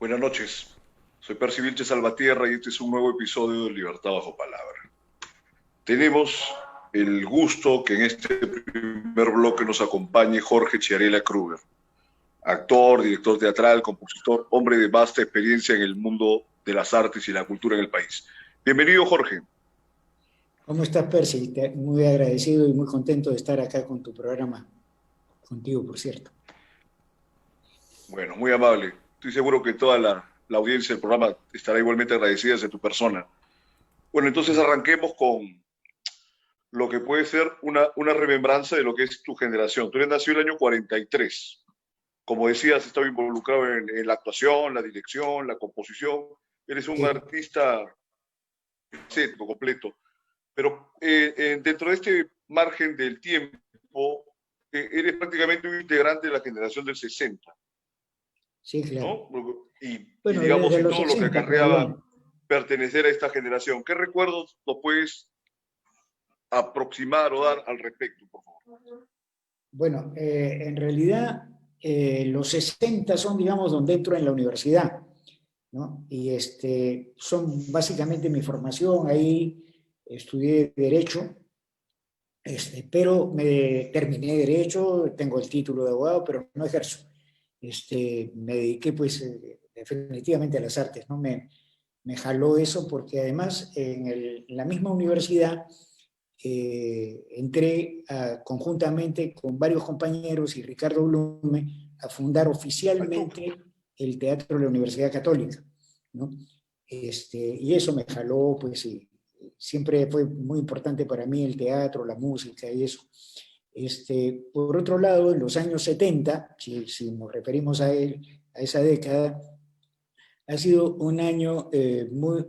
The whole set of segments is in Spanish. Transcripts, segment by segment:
Buenas noches, soy Percy Vilches Salvatierra y este es un nuevo episodio de Libertad Bajo Palabra. Tenemos el gusto que en este primer bloque nos acompañe Jorge Chiarella Kruger, actor, director teatral, compositor, hombre de vasta experiencia en el mundo de las artes y la cultura en el país. Bienvenido, Jorge. ¿Cómo estás, Percy? Muy agradecido y muy contento de estar acá con tu programa, contigo, por cierto. Bueno, muy amable. Estoy seguro que toda la audiencia del programa estará igualmente agradecida de tu persona. Bueno, entonces arranquemos con lo que puede ser una remembranza de lo que es tu generación. Tú eres nacido en el año 43. Como decías, estaba involucrado en la actuación, la dirección, la composición. Eres un Sí. artista completo. Pero dentro de este margen del tiempo, eres prácticamente un integrante de la generación del 60, Sí, claro. ¿no? Y Bueno, digamos, desde y los todo lo que 60, pero acarreaba bueno. pertenecer a esta generación. ¿Qué recuerdos lo puedes aproximar o dar al respecto, por favor? Bueno, en realidad los 60 son, digamos, donde entro en la universidad, ¿no? Y son básicamente mi formación. Ahí estudié Derecho, pero me terminé Derecho, tengo el título de abogado, pero no ejerzo. Me dediqué, pues, definitivamente a las artes, ¿no? Me jaló eso porque además en la misma universidad entré conjuntamente con varios compañeros y Ricardo Blume a fundar Al TUC. oficialmente el Teatro de la Universidad Católica, ¿no? Y eso me jaló, pues, y siempre fue muy importante para mí el teatro, la música y eso. Por otro lado, en los años 70, si nos referimos a esa década, ha sido un año,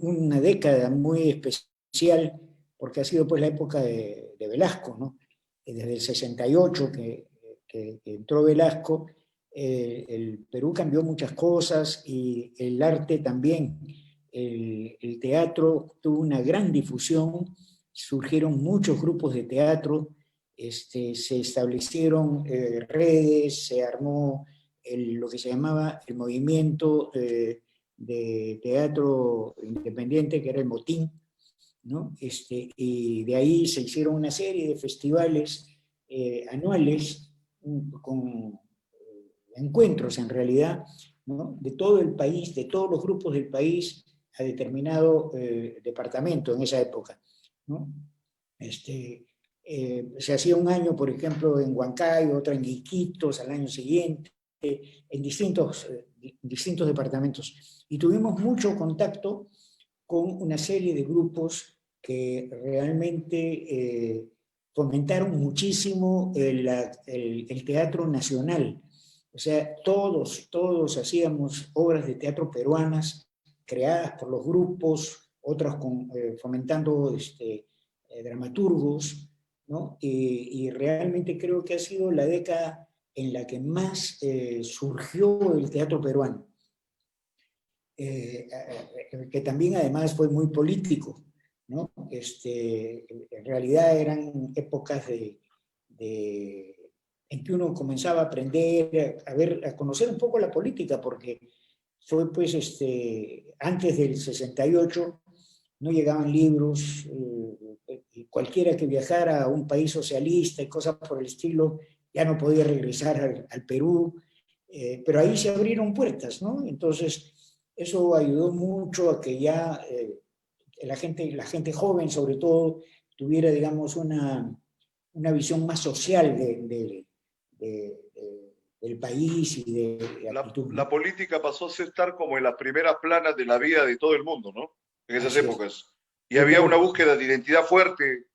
una década muy especial, porque ha sido pues la época de Velasco, ¿no? Desde el 68 que entró Velasco, el Perú cambió muchas cosas y el arte también. El teatro tuvo una gran difusión, surgieron muchos grupos de teatro, se establecieron redes, se armó lo que se llamaba el movimiento de teatro independiente, que era el Motín, ¿no? Y de ahí se hicieron una serie de festivales anuales con encuentros en realidad, ¿no? De todo el país, de todos los grupos del país a determinado departamento en esa época, ¿no? Se hacía un año, por ejemplo, en Huancayo, otro en Iquitos, al año siguiente, en distintos departamentos. Y tuvimos mucho contacto con una serie de grupos que realmente fomentaron muchísimo el teatro nacional. O sea, todos hacíamos obras de teatro peruanas creadas por los grupos, otras fomentando dramaturgos, ¿no? Y realmente creo que ha sido la década en la que más surgió el teatro peruano, que también además fue muy político, ¿no? En realidad eran épocas en que uno comenzaba a aprender, a conocer un poco la política, porque fue pues antes del 68 no llegaban libros, y cualquiera que viajara a un país socialista y cosas por el estilo ya no podía regresar al Perú, pero ahí se abrieron puertas, ¿no? Entonces, eso ayudó mucho a que ya la gente joven, sobre todo, tuviera, digamos, una visión más social del país y de actitud, La ¿no? política pasó a estar como en las primeras planas de la vida de todo el mundo, ¿no? En esas Así es. épocas. Y Yo había una creo, búsqueda de identidad fuerte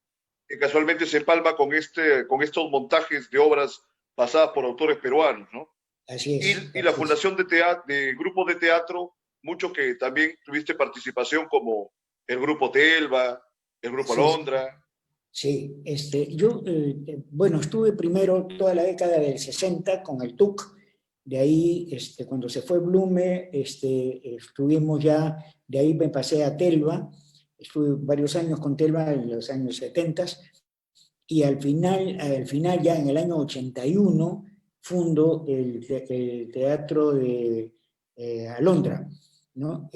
que casualmente se empalma con estos montajes de obras pasadas por autores peruanos, ¿no? Y la así es. fundación de grupos de teatro, muchos que también tuviste participación, como el grupo Telva, el grupo Así es. Alondra. Sí, yo, bueno, estuve primero toda la década del 60 con el TUC, de ahí, cuando se fue Blume, estuvimos ya, de ahí me pasé a Telva, estuve varios años con Telva en los años 70 y al final ya en el año 81 fundo el teatro Alondra, ¿no?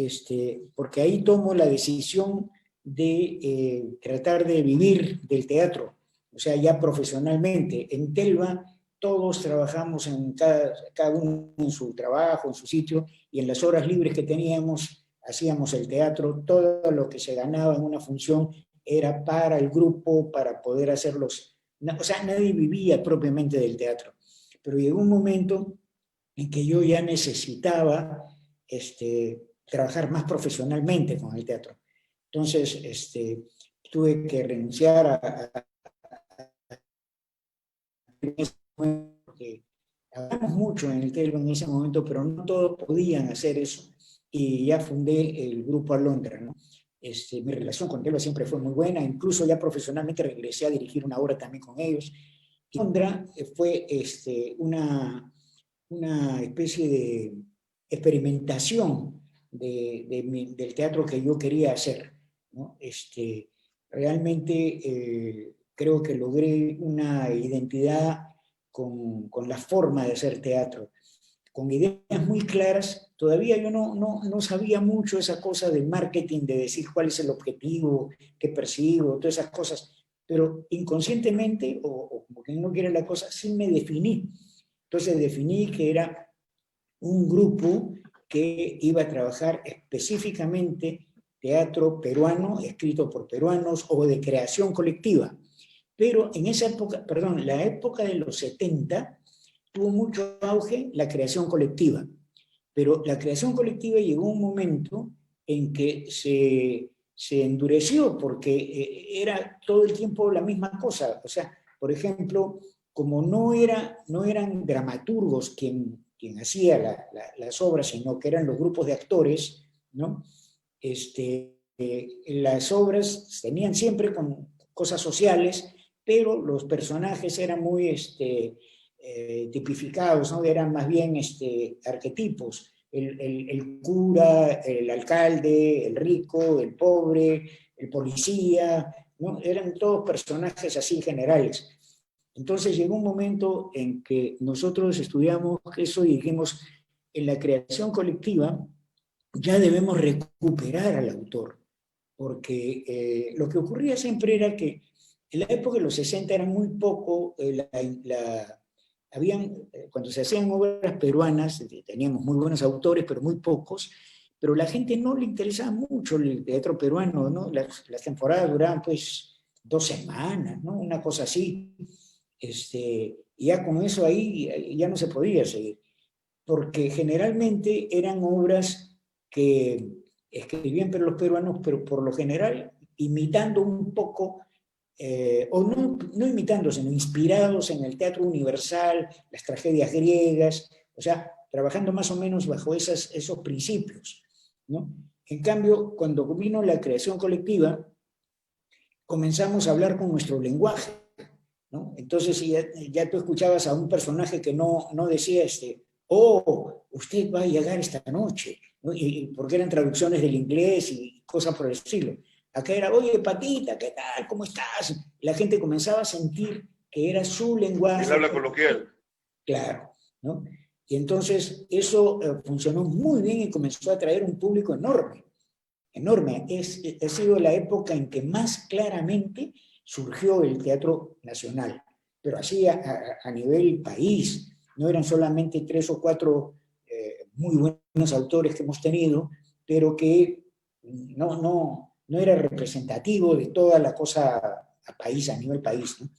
Porque ahí tomo la decisión de tratar de vivir del teatro, o sea, ya profesionalmente. En Telva todos trabajamos cada uno en su trabajo, en su sitio, y en las horas libres que teníamos hacíamos el teatro. Todo lo que se ganaba en una función era para el grupo, para poder hacerlos. O sea, nadie vivía propiamente del teatro. Pero llegó un momento en que yo ya necesitaba trabajar más profesionalmente con el teatro. Entonces, tuve que renunciar a porque hablamos mucho en el Telva en ese momento, pero no todos podían hacer eso, y ya fundé el Grupo Alondra, ¿no? Mi relación con Telva siempre fue muy buena, incluso ya profesionalmente regresé a dirigir una obra también con ellos. Y Alondra fue una especie de experimentación del teatro que yo quería hacer, ¿no? Realmente creo que logré una identidad con la forma de hacer teatro, con ideas muy claras. Todavía yo no sabía mucho esa cosa del marketing, de decir cuál es el objetivo que persigo, todas esas cosas, pero inconscientemente, o como quien no quiere la cosa, sí me definí. Entonces definí que era un grupo que iba a trabajar específicamente teatro peruano, escrito por peruanos, o de creación colectiva. Pero en esa época, perdón, la época de los 70, tuvo mucho auge la creación colectiva. Pero la creación colectiva llegó un momento en que se endureció, porque era todo el tiempo la misma cosa. O sea, por ejemplo, como no eran dramaturgos quien hacía las obras, sino que eran los grupos de actores, ¿no? Las obras tenían siempre con cosas sociales, pero los personajes eran muy tipificados, ¿no? Eran más bien arquetipos. El cura, el alcalde, el rico, el pobre, el policía, ¿no? Eran todos personajes así generales. Entonces llegó un momento en que nosotros estudiamos eso y dijimos, en la creación colectiva ya debemos recuperar al autor, porque lo que ocurría siempre era que en la época de los 60 era muy poco, cuando se hacían obras peruanas, teníamos muy buenos autores, pero muy pocos, pero la gente no le interesaba mucho el teatro peruano, ¿no? Las temporadas duraban pues 2 semanas, ¿no? Una cosa así. Y ya con eso ahí ya no se podía seguir, porque generalmente eran obras que escribían pero los peruanos, pero por lo general imitando un poco, o no imitando, sino inspirados en el teatro universal, las tragedias griegas, o sea, trabajando más o menos bajo esos principios, ¿no? En cambio, cuando vino la creación colectiva, comenzamos a hablar con nuestro lenguaje, ¿no? Entonces ya tú escuchabas a un personaje que no decía oh, usted va a llegar esta noche, ¿no? Porque eran traducciones del inglés y cosas por el estilo. Acá era, oye, Patita, ¿qué tal? ¿Cómo estás? La gente comenzaba a sentir que era su lenguaje. Él habla coloquial. Claro, ¿no? Y entonces eso funcionó muy bien y comenzó a atraer un público enorme, enorme. Ha sido la época en que más claramente surgió el teatro nacional, pero así a nivel país. No eran solamente 3 o 4 muy buenos autores que hemos tenido, pero que no era representativo de toda la cosa a nivel país, ¿no?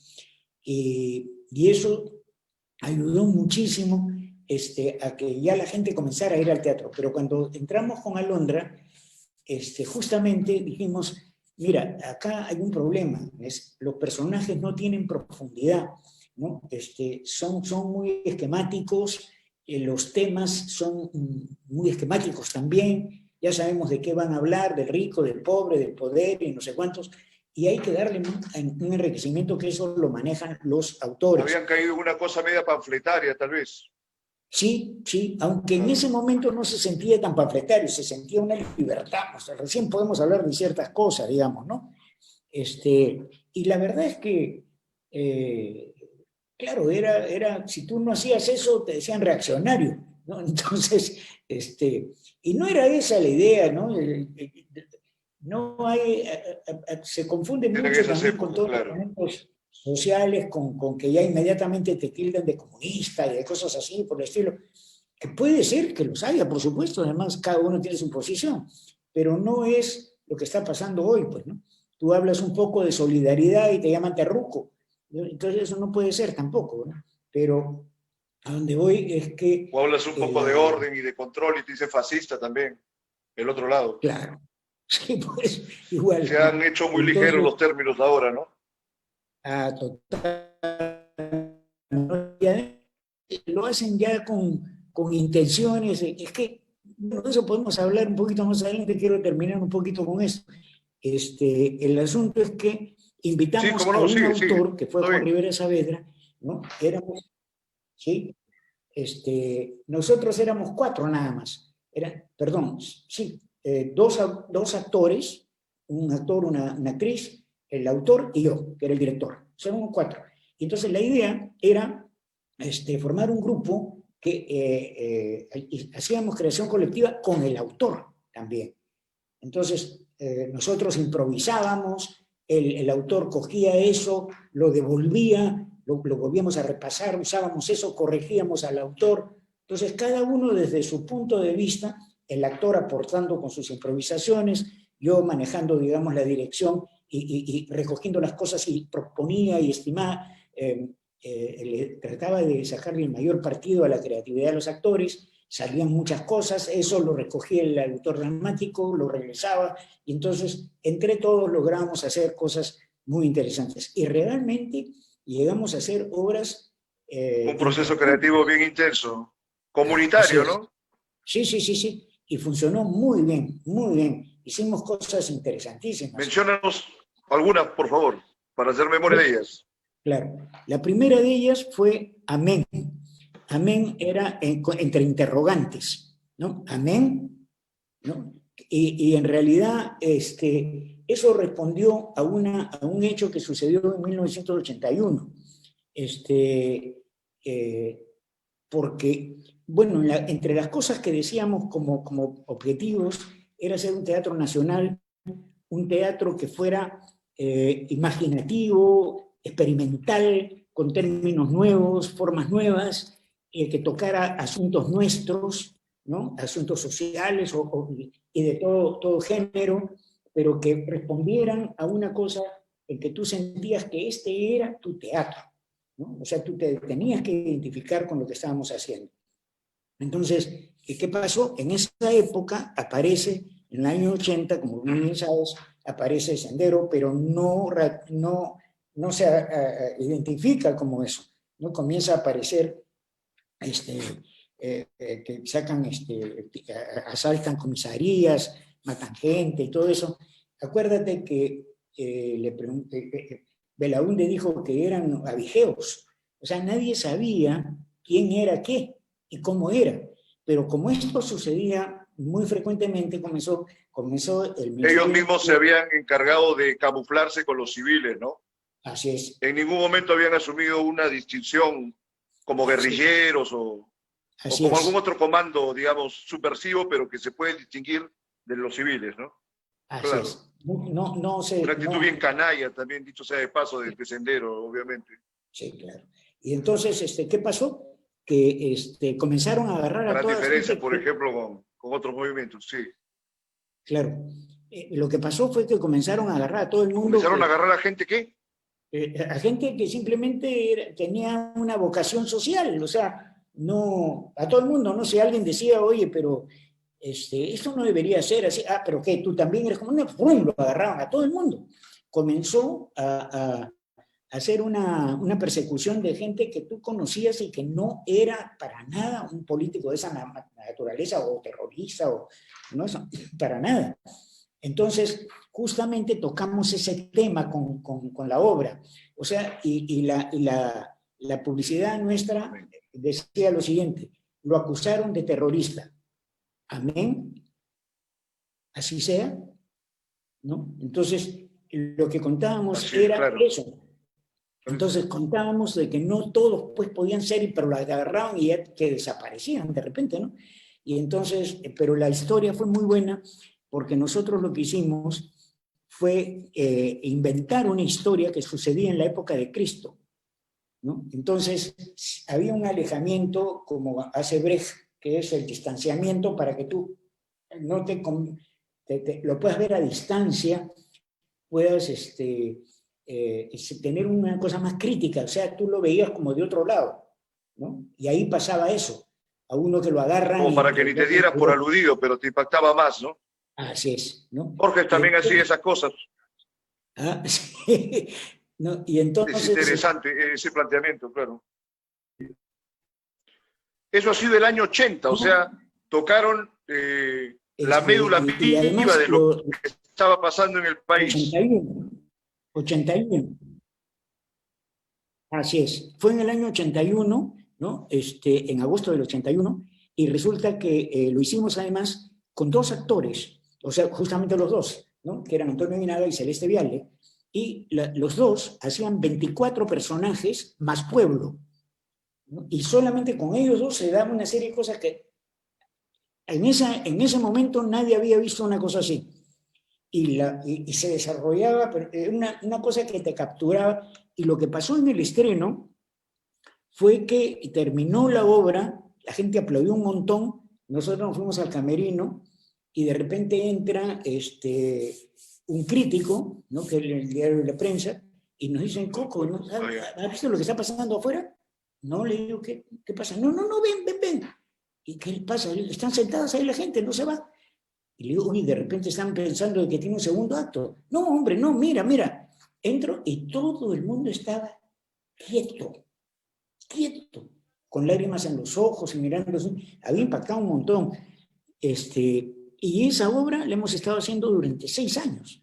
Y eso ayudó muchísimo a que ya la gente comenzara a ir al teatro. Pero cuando entramos con Alondra, justamente dijimos, mira, acá hay un problema, los personajes no tienen profundidad, ¿no? Son muy esquemáticos, los temas son muy esquemáticos también, ya sabemos de qué van a hablar, del rico, del pobre, del poder y no sé cuántos, y hay que darle un enriquecimiento, que eso lo manejan los autores. Habían caído en una cosa media panfletaria, tal vez. Sí, sí, aunque en ese momento no se sentía tan panfletario, se sentía una libertad, o sea, recién podemos hablar de ciertas cosas, digamos, ¿no? Y la verdad es que, claro, si tú no hacías eso, te decían reaccionario, ¿no? Entonces, y no era esa la idea, ¿no? No hay, se confunde Eran mucho esas también con épocas, todos los claro. momentos sociales, con que ya inmediatamente te tildan de comunista y de cosas así por el estilo, que puede ser que los haya, por supuesto, además cada uno tiene su posición, pero no es lo que está pasando hoy, pues, ¿no? Tú hablas un poco de solidaridad y te llaman terruco, ¿no? Entonces eso no puede ser tampoco, ¿no? Pero a donde voy es que O hablas un poco de orden y de control y te dice fascista también, el otro lado. claro, sí, pues igual, Se ¿no? han hecho muy ligeros Entonces, los términos ahora, ¿no? total, ¿no? Lo hacen ya con intenciones, es que bueno, de eso podemos hablar un poquito más adelante, quiero terminar un poquito con esto. El asunto es que Sí, invitamos cómo a no, un sigue, sigue. autor que fue Todo Juan bien. Rivera Saavedra, ¿no? Éramos, ¿sí? Nosotros éramos cuatro nada más. Perdón, sí, dos actores, un actor, una actriz, el autor y yo, que era el director. Somos cuatro. Y entonces la idea era formar un grupo que hacíamos creación colectiva con el autor también. Entonces, nosotros improvisábamos, el autor cogía eso, lo devolvía, lo volvíamos a repasar, usábamos eso, corregíamos al autor. Entonces, cada uno desde su punto de vista, el actor aportando con sus improvisaciones, yo manejando, digamos, la dirección y recogiendo las cosas y proponía y estimaba, trataba de sacarle el mayor partido a la creatividad de los actores, salían muchas cosas, eso lo recogía el autor dramático, lo regresaba, y entonces entre todos logramos hacer cosas muy interesantes. Y realmente llegamos a hacer obras Un proceso interesantes. creativo bien intenso, Así comunitario, es. ¿no? Sí, sí, sí, sí. Y funcionó muy bien, muy bien. Hicimos cosas interesantísimas. Menciónanos algunas, por favor, para hacer memoria de ellas. Claro. La primera de ellas fue Amén. Amén era entre interrogantes, ¿no? Amén, ¿no? Y en realidad eso respondió a un hecho que sucedió en 1981. Este, eh, Porque, bueno, entre las cosas que decíamos como objetivos era hacer un teatro nacional, un teatro que fuera imaginativo, experimental, con términos nuevos, formas nuevas, que tocara asuntos nuestros, ¿no? Asuntos sociales y de todo género, pero que respondieran a una cosa en que tú sentías que este era tu teatro, ¿no? O sea, tú te tenías que identificar con lo que estábamos haciendo. Entonces, ¿qué pasó? En esa época aparece, en el año 80, como bien sabes, aparece Sendero, pero no se identifica como eso. ¿No? Comienza a aparecer que sacan, asaltan comisarías, matan gente y todo eso. Acuérdate que le pregunté, Belaúnde dijo que eran abigeos, o sea, nadie sabía quién era qué y cómo era. Pero como esto sucedía muy frecuentemente, comenzó el Ellos Ministerio del mismos se Interior. habían encargado de camuflarse con los civiles, ¿no? Así es, En ningún momento habían asumido una distinción como así es, guerrilleros o así como algún es, otro comando, digamos, subversivo, pero que se puede distinguir de los civiles, ¿no? así Claro. es. No, no Una se, actitud no, bien canalla, también dicho sea de paso, de Sendero, obviamente. sí, claro. Y entonces, ¿qué pasó? Que comenzaron a agarrar a Gran toda diferencia, gente por que, ejemplo, con otros movimientos, sí. claro, lo que pasó fue que comenzaron a agarrar a todo el mundo Comenzaron a agarrar a gente que, a gente que simplemente tenía una vocación social, o sea, no, a todo el mundo, no sé, alguien decía, oye, pero esto no debería ser así, pero ¿qué? Tú también eres como una, ¡pum! Lo agarraban a todo el mundo. Comenzó a hacer una persecución de gente que tú conocías y que no era para nada un político de esa naturaleza o terrorista o no, para nada. Entonces, justamente tocamos ese tema con la obra. O sea, la publicidad nuestra decía lo siguiente, lo acusaron de terrorista. Amén, así sea, ¿no? Entonces, lo que contábamos así es, era claro. eso, Entonces contábamos de que no todos pues podían ser, pero las agarraban y ya que desaparecían de repente, ¿no? Y entonces, pero la historia fue muy buena porque nosotros lo que hicimos fue inventar una historia que sucedía en la época de Cristo, ¿no? Entonces, había un alejamiento, como hace Brecht, que es el distanciamiento para que tú no lo puedas ver a distancia, puedas tener una cosa más crítica, o sea, tú lo veías como de otro lado, ¿no? Y ahí pasaba eso, a uno que lo agarran Como y para que ni te dieras por aludido, pero te impactaba más, ¿no? así es, ¿no? Jorge Y también hacía esas cosas. sí, ¿no? Y Es entonces... interesante ese planteamiento, claro. Eso ha sido el año 80, o sea, tocaron la médula y viva además, de lo que estaba pasando en el país. 81, 81. Así es. Fue en el año 81, ¿no? En agosto del 81, y resulta que lo hicimos además con dos actores, o sea, justamente los dos, ¿no? Que eran Antonio Guinaga y Celeste Viale, y los dos hacían 24 personajes más pueblo, ¿no? Y solamente con ellos dos se daba una serie de cosas que en ese momento nadie había visto una cosa así. Y se desarrollaba, pero una cosa que te capturaba. Y lo que pasó en el estreno fue que terminó la obra, la gente aplaudió un montón, nosotros nos fuimos al camerino y de repente entra un crítico, ¿no? Que es el diario de la prensa, y nos dicen, Coco, ¿no? ¿Has visto lo que está pasando afuera? No, le digo, ¿qué pasa? No, no, no, ven. ¿Y qué pasa? Están sentadas ahí la gente, no se va. Y le digo, uy, de repente están pensando de que tiene un segundo acto. No, hombre, no, mira. Entro y todo el mundo estaba quieto, con lágrimas en los ojos y mirando. Había impactado un montón. Y esa obra la hemos estado haciendo durante 6 años.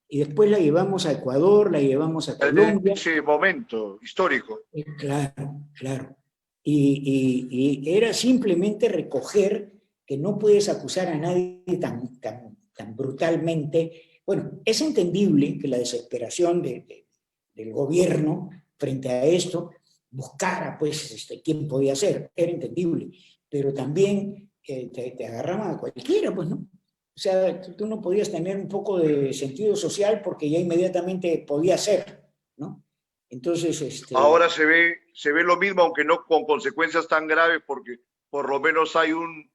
Y después la llevamos a Ecuador, la llevamos a De Colombia. ese momento histórico. Claro. Y era simplemente recoger que no puedes acusar a nadie tan brutalmente. Bueno, es entendible que la desesperación del gobierno frente a esto buscara, pues, quién podía ser, era entendible, pero también te agarraban a cualquiera, pues, ¿no? O sea, tú no podías tener un poco de sentido social porque ya inmediatamente podía ser, ¿no? Entonces, Ahora se ve lo mismo, aunque no con consecuencias tan graves, porque por lo menos hay un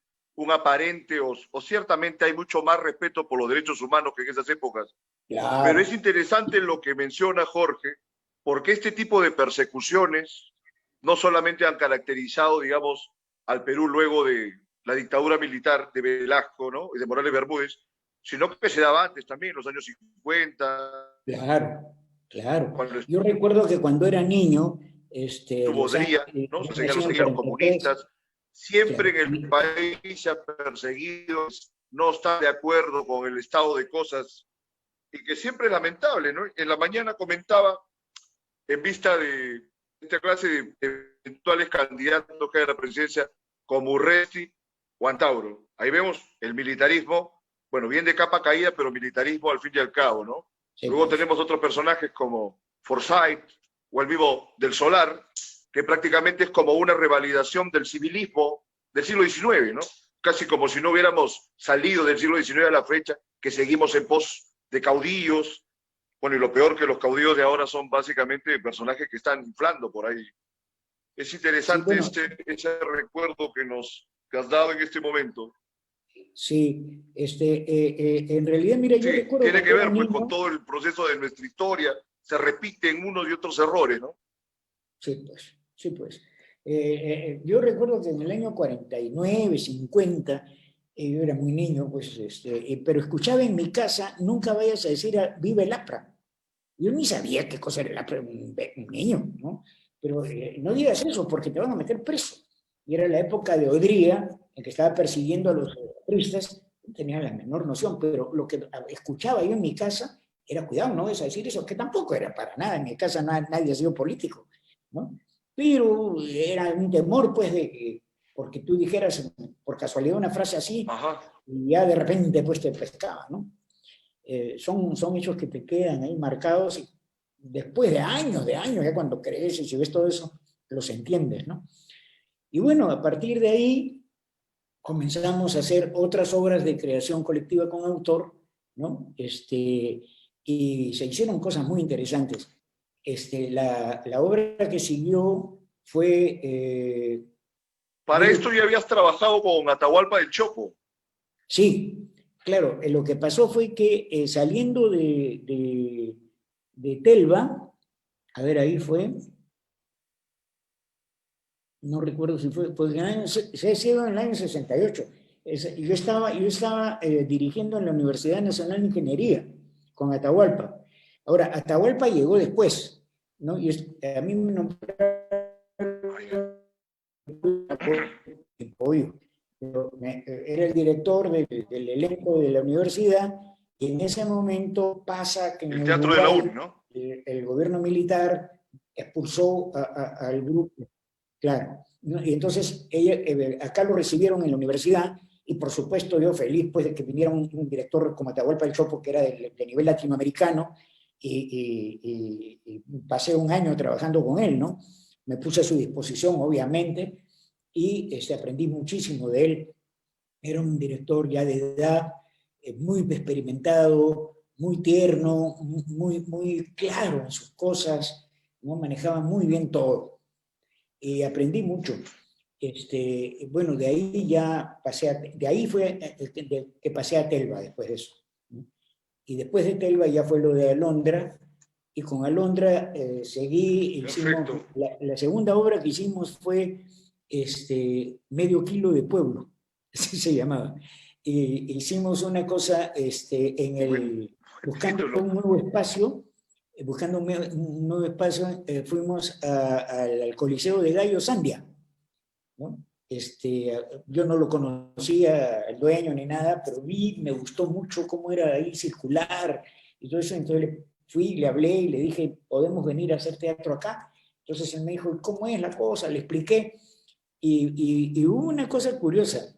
aparente o ciertamente hay mucho más respeto por los derechos humanos que en esas épocas. Pero es claro, interesante lo que menciona Jorge, porque este tipo de persecuciones no solamente han caracterizado, digamos, al Perú luego de la dictadura militar de Velasco, ¿no? Y de Morales Bermúdez, sino que se daba antes también, en los años 50, claro. cuando Yo recuerdo que cuando era niño, estuvo los años, Dría, ¿no? Se seguían los, los 1943, comunistas, siempre claro, en el país se ha perseguido, no está de acuerdo con el estado de cosas, y que siempre es lamentable, ¿no? En la mañana comentaba, en vista de esta clase de eventuales candidatos que hay a la presidencia, como Urresti o Antauro. Ahí vemos el militarismo, bueno, bien de capa caída, pero militarismo al fin y al cabo, ¿no? sí, Luego pues, tenemos otros personajes como Forsyth o el vivo del Solar, que prácticamente es como una revalidación del civilismo del siglo XIX, ¿no? Casi como si no hubiéramos salido del siglo XIX a la fecha, que seguimos en pos de caudillos. Bueno, y lo peor que los caudillos de ahora son básicamente personajes que están inflando por ahí. Es sí, interesante bueno, ese recuerdo que has dado en este momento. sí, en realidad, mira, yo Sí, recuerdo tiene cuando que era ver pues con niño, todo el proceso de nuestra historia. Se repiten unos y otros errores, ¿no? sí, pues. Yo recuerdo que en el año 49, 50, yo era muy niño, pues, pero escuchaba en mi casa, nunca vayas a decir vive el APRA. Yo ni sabía qué cosa era el APRA, un niño, ¿no? Pero no digas eso porque te van a meter preso. Y era la época de Odría, en que estaba persiguiendo a los terroristas, no tenía la menor noción, pero lo que escuchaba yo en mi casa era, cuidado, no es a decir eso, que tampoco era para nada, en mi casa nadie ha sido político, ¿no? Pero era un temor, pues, de que, porque tú dijeras por casualidad una frase así, Ajá. y ya de repente, pues, te pescaba, ¿no? Son hechos que te quedan ahí marcados después de años, ya cuando creces y ves todo eso, los entiendes, ¿no? Y bueno, a partir de ahí comenzamos a hacer otras obras de creación colectiva con autor, ¿no? Y se hicieron cosas muy interesantes. La obra que siguió fue... Para esto ya habías trabajado con Atahualpa del Chopo. sí, claro, lo que pasó fue que saliendo de Telva, a ver, ahí fue, no recuerdo si fue, pues se ha sido en el año 68. Yo estaba dirigiendo en la Universidad Nacional de Ingeniería con Atahualpa. Ahora, Atahualpa llegó después, ¿no? A mí me nombraron apoyo. Era el director del elenco de la universidad y en ese momento pasa que en El teatro de la Uruguay UNI, ¿no? el gobierno militar expulsó al grupo, claro, ¿no? Y entonces acá lo recibieron en la universidad y por supuesto yo feliz pues de que viniera un director como Atahualpa del Chopo que era de nivel latinoamericano y pasé un año trabajando con él, ¿no? Me puse a su disposición obviamente y aprendí muchísimo de él. Era un director ya de edad, muy experimentado, muy tierno, muy claro en sus cosas, ¿no? Manejaba muy bien todo y aprendí mucho. Bueno, de ahí ya pasé de ahí fue que pasé a Telva después de eso, ¿no? Y después de Telva ya fue lo de Alondra, y con Alondra hicimos, Perfecto. la segunda obra que hicimos fue Medio Kilo de Pueblo, así se llamaba. Hicimos una cosa Buen, buen buscando título. un nuevo espacio, un nuevo espacio, fuimos al Coliseo de Gallo Sandia, ¿no? Yo no lo conocía, el dueño ni nada, pero me gustó mucho cómo era ahí circular y todo eso. Entonces fui, le hablé y le dije, ¿podemos venir a hacer teatro acá? Entonces él me dijo, ¿cómo es la cosa? Le expliqué. Y hubo una cosa curiosa.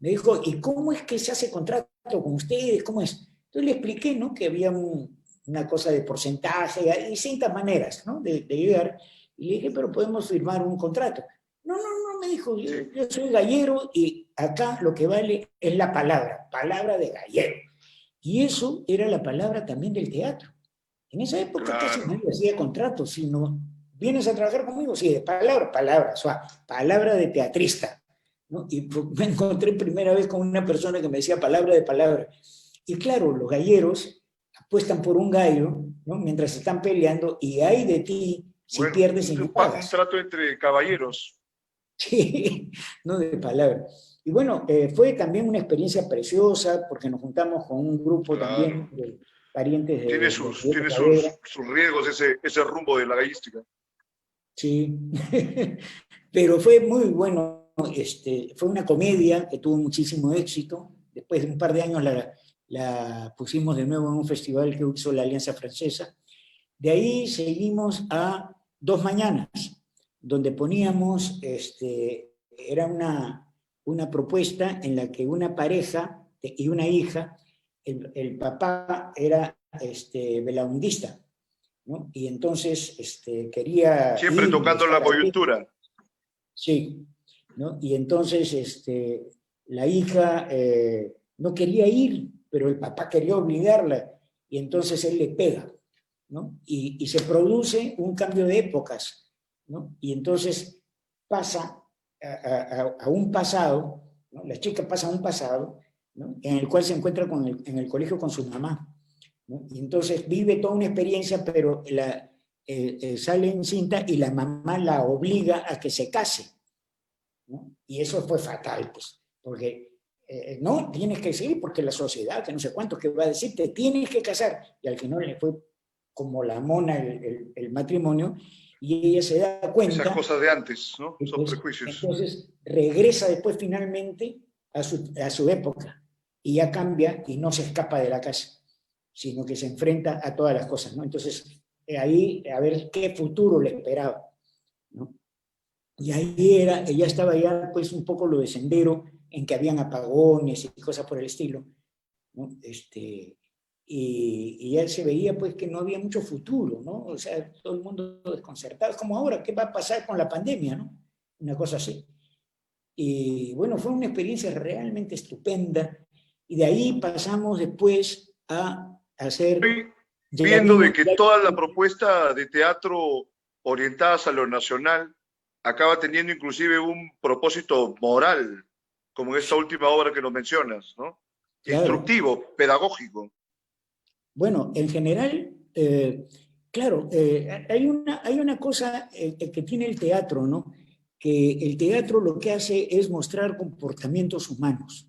Me dijo, ¿y cómo es que se hace contrato con ustedes? ¿Cómo es? Entonces le expliqué, ¿no? Que había una cosa de porcentaje, hay distintas maneras, ¿no? De llegar. Y le dije, pero podemos firmar un contrato. No, no, no, me dijo, yo, Sí, yo soy gallero y acá lo que vale es la palabra, palabra de gallero. Y eso era la palabra también del teatro. En esa época casi claro. nadie hacía contratos, sino, ¿vienes a trabajar conmigo? Sí, de palabra, palabra, o sea, palabra de teatrista, ¿no? Y me encontré primera vez con una persona que me decía palabra de palabra. Y claro, los galleros apuestan por un gallo, ¿no? Mientras están peleando, y hay de ti si Bueno, pierdes y no un pagas. trato entre caballeros. Sí, no de palabra. Y bueno, fue también una experiencia preciosa porque nos juntamos con un grupo también Claro. de parientes de Rivera Tiene Saavedra. sus riesgos ese rumbo de la gallística. Sí, pero fue muy bueno, fue una comedia que tuvo muchísimo éxito. Después de un par de años la pusimos de nuevo en un festival que hizo la Alianza Francesa. De ahí seguimos a Dos Mañanas, donde poníamos, era una propuesta en la que una pareja y una hija, el papá era belaundista, ¿no? Y entonces quería Siempre ir y tocando la estar ahí, coyuntura. sí, ¿no? Y entonces la hija no quería ir, pero el papá quería obligarla, y entonces él le pega, ¿no? Y se produce un cambio de épocas, ¿no? Y entonces pasa a un pasado, ¿no? La chica pasa a un pasado, ¿no? En el cual se encuentra en el colegio con su mamá, ¿no? Y entonces vive toda una experiencia, pero sale encinta y la mamá la obliga a que se case, ¿no? Y eso fue fatal, pues, porque no, tienes que seguir porque la sociedad, que no sé cuánto, que va a decir, te tienes que casar. Y al final le fue como la mona el matrimonio, y ella se da Esas cuenta, cosas de antes, ¿no? Son pues, prejuicios. entonces regresa después finalmente a su época, y ya cambia y no se escapa de la casa, sino que se enfrenta a todas las cosas, ¿no? Entonces, ahí a ver qué futuro le esperaba, ¿no? Y ahí ya estaba ya pues un poco lo de Sendero, en que habían apagones y cosas por el estilo, ¿no? y ya se veía pues que no había mucho futuro, ¿no? O sea, todo el mundo desconcertado, es como ahora, ¿qué va a pasar con la pandemia, no? Una cosa así. Y bueno, fue una experiencia realmente estupenda, y de ahí pasamos después a hacer, Estoy ya viendo de vimos, que toda la propuesta de teatro orientadas a lo nacional acaba teniendo inclusive un propósito moral, como en esta última obra que nos mencionas, ¿no? claro, Instructivo, pedagógico. bueno, en general, claro, hay una cosa que tiene el teatro, ¿no? Que el teatro lo que hace es mostrar comportamientos humanos.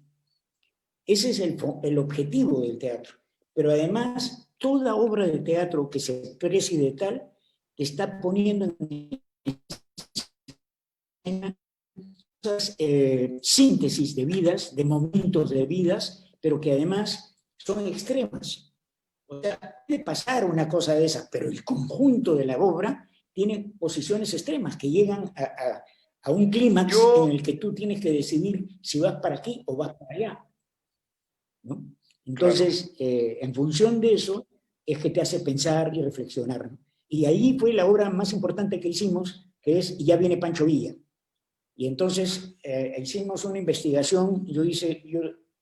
Ese es el objetivo del teatro. Pero además, toda obra de teatro que se exprese de tal, está poniendo en escena síntesis de vidas, de momentos de vidas, pero que además son extremas. O sea, puede pasar una cosa de esa, pero el conjunto de la obra tiene posiciones extremas que llegan a un clímax en Yo, el que tú tienes que decidir si vas para aquí o vas para allá, ¿no? claro, Entonces, en función de eso, es que te hace pensar y reflexionar, ¿no? Y ahí fue la obra más importante que hicimos, que es Y ya viene Pancho Villa. Y entonces hicimos una investigación, yo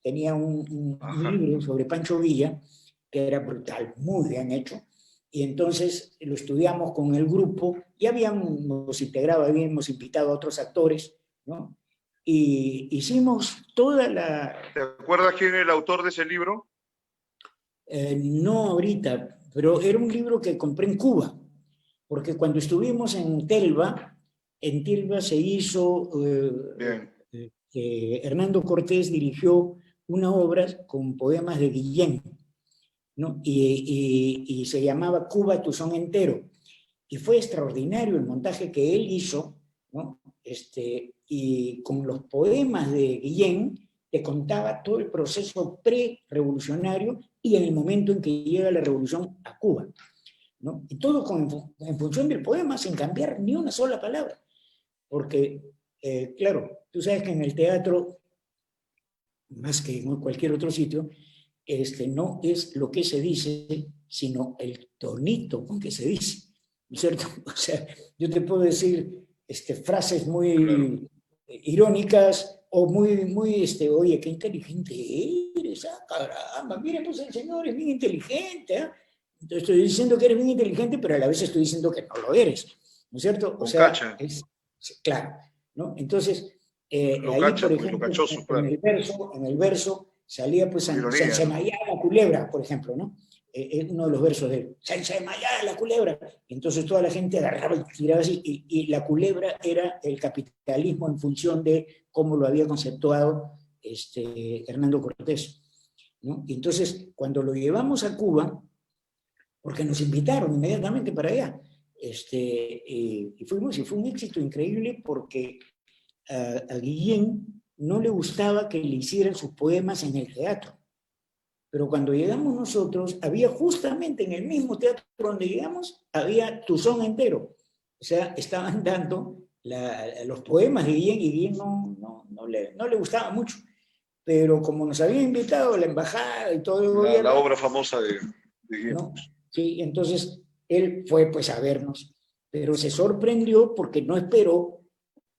tenía un ajá. libro sobre Pancho Villa, que era brutal, muy bien hecho, y entonces lo estudiamos con el grupo, y habíamos integrado, habíamos invitado a otros actores, ¿no? Y hicimos toda la, ¿Te acuerdas quién es el autor de ese libro? no ahorita, pero era un libro que compré en Cuba, porque cuando estuvimos en Telva se hizo, Bien. Hernando Cortés dirigió una obra con poemas de Guillén, ¿no? Y se llamaba Cuba, tu son entero. Y fue extraordinario el montaje que él hizo, ¿no? Y con los poemas de Guillén te contaba todo el proceso pre-revolucionario y en el momento en que llega la revolución a Cuba, ¿no? Y todo en función del poema, sin cambiar ni una sola palabra. Porque, claro, tú sabes que en el teatro, más que en cualquier otro sitio, no es lo que se dice, sino el tonito con que se dice, ¿no es cierto? O sea, yo te puedo decir frases Claro. muy irónicas o muy, oye, qué inteligente eres, ah, caramba, mire, pues el señor es bien inteligente, ¿eh? Entonces estoy diciendo que eres bien inteligente, pero a la vez estoy diciendo que no lo eres, ¿no es cierto? O Con sea, cacha. claro, ¿no? Entonces, Lo ahí, por cacha, pues, lo ejemplo, cachoso, en claro. el verso salía pues Con se ironía, ¿no? ensemayaba la culebra, por ejemplo, ¿no? Es uno de los versos de él, se ensemayaba la culebra. Y entonces toda la gente agarraba y tiraba así, y la culebra era el capitalismo en función de cómo lo había conceptuado Hernando Cortés, ¿no? Y entonces, cuando lo llevamos a Cuba, porque nos invitaron inmediatamente para allá, y fuimos, y fue un éxito increíble porque a Guillén no le gustaba que le hicieran sus poemas en el teatro. Pero cuando llegamos nosotros, había justamente en el mismo teatro donde llegamos, había Tuzón entero. O sea, estaban dando los poemas de Guillén, y Guillén no le gustaba mucho. Pero como nos había invitado la embajada y todo el La gobierno, obra famosa de Guillem. ¿no? Sí, entonces él fue pues a vernos, pero se sorprendió porque no esperó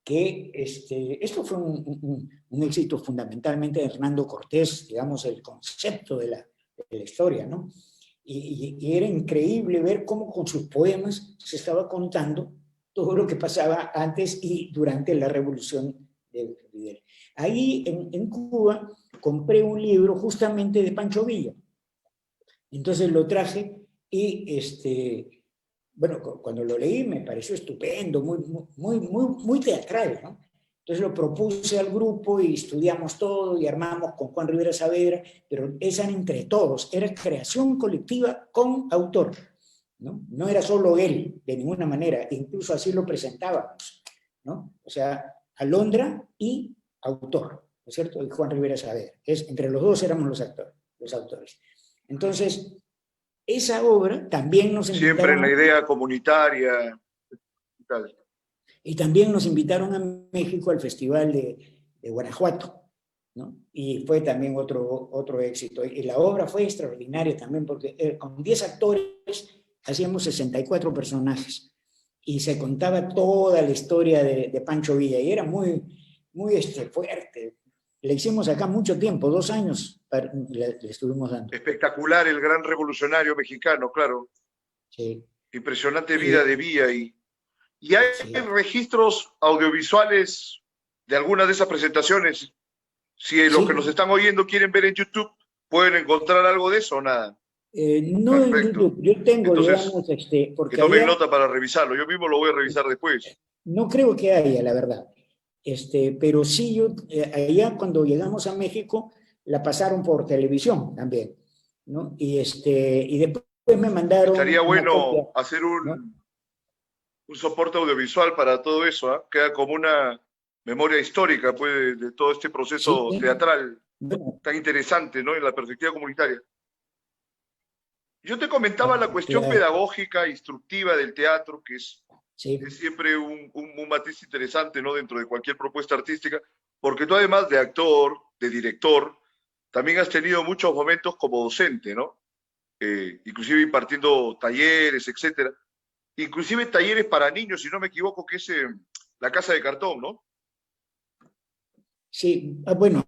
que esto fue un éxito fundamentalmente de Hernando Cortés, digamos, el concepto de la historia, ¿no? Y era increíble ver cómo con sus poemas se estaba contando todo lo que pasaba antes y durante la revolución de Fidel. Ahí en Cuba compré un libro justamente de Pancho Villa. Entonces lo traje y bueno, cuando lo leí me pareció estupendo, muy teatral, ¿no? Entonces lo propuse al grupo y estudiamos todo y armamos con Juan Rivera Saavedra, pero esa era entre todos, era creación colectiva con autor, ¿no? No era solo él, de ninguna manera, incluso así lo presentábamos, ¿no? O sea, Alondra y autor, ¿no es cierto? Y Juan Rivera Saavedra. Entre los dos éramos los autores. Entonces, esa obra también nos Siempre en invitaron la idea comunitaria y tal. y también nos invitaron a México al Festival de Guanajuato, ¿no? Y fue también otro éxito. Y la obra fue extraordinaria también, porque con 10 actores hacíamos 64 personajes y se contaba toda la historia de Pancho Villa y era muy fuerte. Le hicimos acá mucho tiempo, 2 años le estuvimos dando. Espectacular, el gran revolucionario mexicano, claro. Sí. Impresionante vida Y, de Villa. Y hay sí. registros audiovisuales de algunas de esas presentaciones. Si los que nos Sí, están oyendo quieren ver en YouTube, ¿pueden encontrar algo de eso o nada? no en Perfecto. YouTube, yo tengo, Entonces, digamos, que porque tomen allá nota para revisarlo. Yo mismo lo voy a revisar después. no creo que haya, la verdad. Pero sí, allá cuando llegamos a México, la pasaron por televisión también, ¿no? Y después me mandaron Estaría una copia, bueno hacer ¿no? un soporte audiovisual para todo eso, ¿eh? Queda como una memoria histórica pues, de todo este Sí, proceso teatral bueno, tan interesante, ¿no? En la perspectiva comunitaria. Yo te comentaba la cuestión claro, pedagógica, instructiva del teatro, que es sí, siempre un matiz interesante, ¿no? Dentro de cualquier propuesta artística, porque tú además de actor, de director, también has tenido muchos momentos como docente, ¿no? Inclusive impartiendo talleres, etcétera. Inclusive talleres para niños, si no me equivoco, que es la Casa de Cartón, ¿no? sí. Bueno,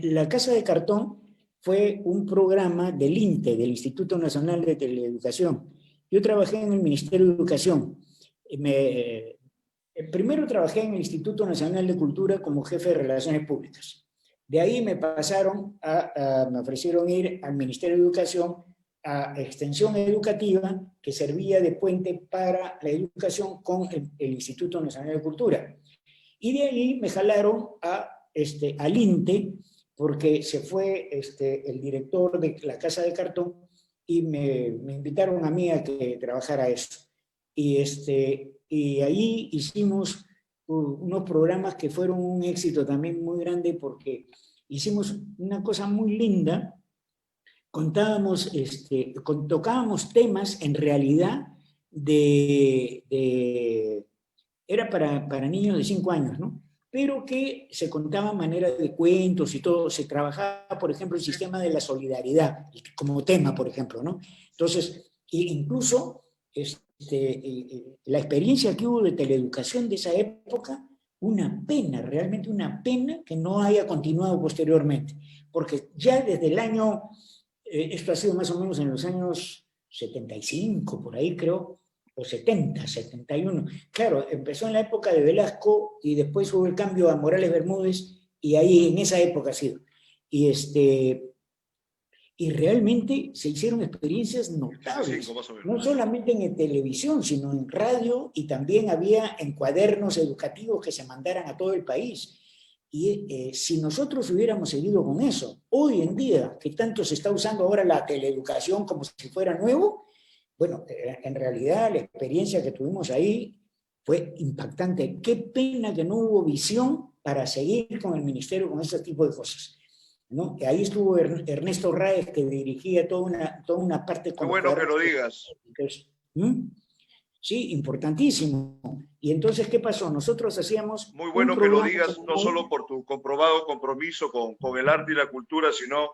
La Casa de Cartón fue un programa del INTE, del Instituto Nacional de Teleeducación. Yo trabajé en el Ministerio de Educación. Primero trabajé en el Instituto Nacional de Cultura como jefe de Relaciones Públicas. De ahí me ofrecieron ir al Ministerio de Educación a Extensión Educativa, que servía de puente para la educación con el Instituto Nacional de Cultura. Y de ahí me jalaron al INTE, porque se fue el director de la Casa de Cartón y me invitaron a mí a que trabajara eso. Y ahí hicimos unos programas que fueron un éxito también muy grande porque hicimos una cosa muy linda, tocábamos temas en realidad era para niños de 5 años, ¿no? Pero que se contaban maneras de cuentos y todo, se trabajaba, por ejemplo, el sistema de la solidaridad como tema, por ejemplo, ¿no? Entonces, incluso la experiencia que hubo de teleeducación de esa época, una pena, realmente una pena que no haya continuado posteriormente, porque ya desde el año, esto ha sido más o menos en los años 75, por ahí creo, o 70, 71. Claro, empezó en la época de Velasco y después hubo el cambio a Morales Bermúdez y ahí en esa época ha sido. Y, y realmente se hicieron experiencias 75 notables, más o menos. no solamente en televisión, sino en radio y también había en cuadernos educativos que se mandaran a todo el país. Y si nosotros hubiéramos seguido con eso, hoy en día, que tanto se está usando ahora la teleeducación como si fuera nuevo, bueno, en realidad la experiencia que tuvimos ahí fue impactante. Qué pena que no hubo visión para seguir con el ministerio con ese tipo de cosas, ¿no? Ahí estuvo Ernesto Raez, que dirigía toda una parte Qué con los bueno que cuadernos lo digas. pedagógicos. ¿Mm? Sí, importantísimo. Y entonces, ¿qué pasó? Nosotros hacíamos Muy un bueno que lo programa digas, no solo semanal. por tu comprobado compromiso con el arte y la cultura, sino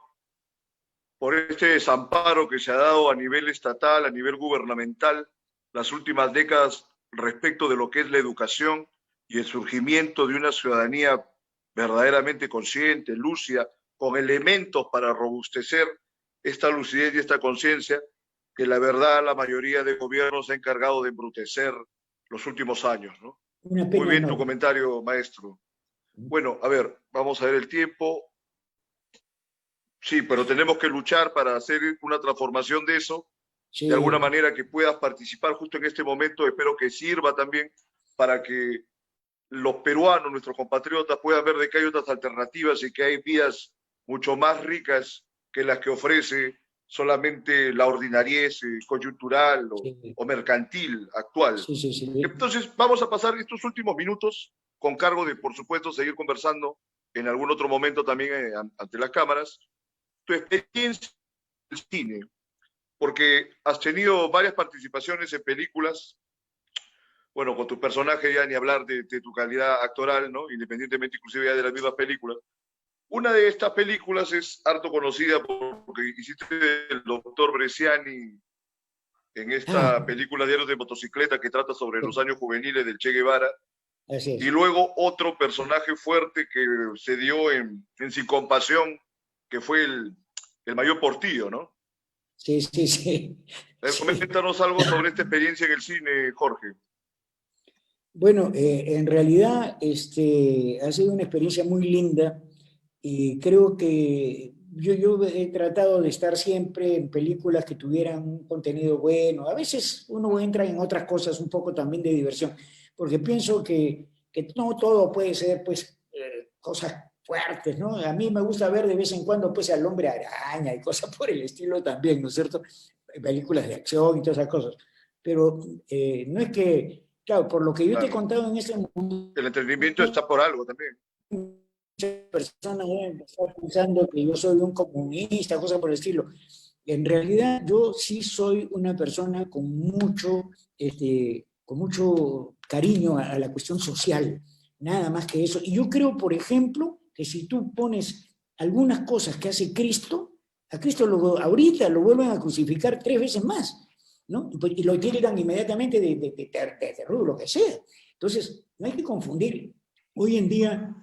por este desamparo que se ha dado a nivel estatal, a nivel gubernamental, las últimas décadas respecto de lo que es la educación y el surgimiento de una ciudadanía verdaderamente consciente, lúcida, con elementos para robustecer esta lucidez y esta conciencia que la verdad la mayoría de gobiernos se ha encargado de embrutecer los últimos años, ¿no? Una Muy pena bien tu enorme. comentario, maestro. Bueno, a ver, vamos a ver el tiempo. Sí, pero tenemos que luchar para hacer una transformación de eso, de alguna Sí, manera que puedas participar justo en este momento. Espero que sirva también para que los peruanos, nuestros compatriotas, puedan ver de que hay otras alternativas y que hay vías mucho más ricas que las que ofrece solamente la ordinariez coyuntural sí, o mercantil actual. sí, sí, sí. Entonces, vamos a pasar estos últimos minutos con cargo de, por supuesto, seguir conversando en algún otro momento también ante las cámaras, tu experiencia en el cine, porque has tenido varias participaciones en películas, bueno, con tu personaje ya ni hablar de tu calidad actoral, ¿no? Independientemente inclusive ya de las mismas películas, Una de estas películas es harto conocida porque hiciste el doctor Bresciani en Ah, esta película Diarios de Motocicleta que trata sobre los años juveniles del Che Guevara. así Y es. luego otro personaje fuerte que se dio Sin Compasión, que fue el Mayor Portillo, ¿no? Sí, sí, sí. Sí. Coméntanos algo sobre esta experiencia en el cine, Jorge. Bueno, en realidad ha sido una experiencia muy linda y creo que yo he tratado de estar siempre en películas que tuvieran un contenido bueno. A veces uno entra en otras cosas un poco también de diversión, porque pienso que no todo puede ser pues cosas fuertes, ¿no? A mí me gusta ver de vez en cuando pues al Hombre Araña y cosas por el estilo también, ¿no es cierto? Películas de acción y todas esas cosas. Pero no es que, claro, por lo que yo te he Claro, contado en este momento, el entretenimiento está por algo también. muchas personas deben estar pensando que yo soy un comunista, cosas por el estilo. En realidad, yo sí soy una persona con mucho cariño a la cuestión social, nada más que eso. Y yo creo, por ejemplo, que si tú pones algunas cosas que hace Cristo, a Cristo ahorita lo vuelven a crucificar 3 veces más, ¿no? Y lo tildan inmediatamente de terror, lo que sea. Entonces, no hay que confundir. Hoy en día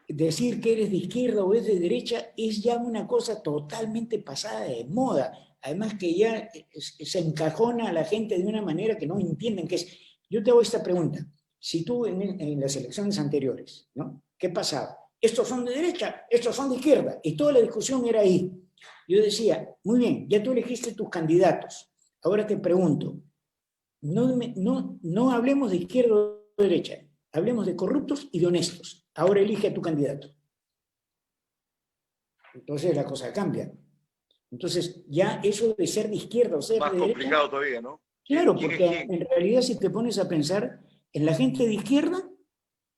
decir que eres de izquierda o eres de derecha es ya una cosa totalmente pasada de moda. Además que ya se encajona a la gente de una manera que no entienden qué es. Yo te hago esta pregunta. Si tú en las elecciones anteriores, ¿no? ¿Qué pasaba? Estos son de derecha, estos son de izquierda. Y toda la discusión era ahí. Yo decía, muy bien, ya tú elegiste tus candidatos. Ahora te pregunto, no hablemos de izquierda o de derecha, hablemos de corruptos y de honestos. Ahora elige a tu candidato. Entonces la cosa cambia. Entonces ya eso de ser de izquierda o ser Más de derecha, complicado todavía, ¿no? claro, ¿Quién es porque quién? en realidad si te pones a pensar, en la gente de izquierda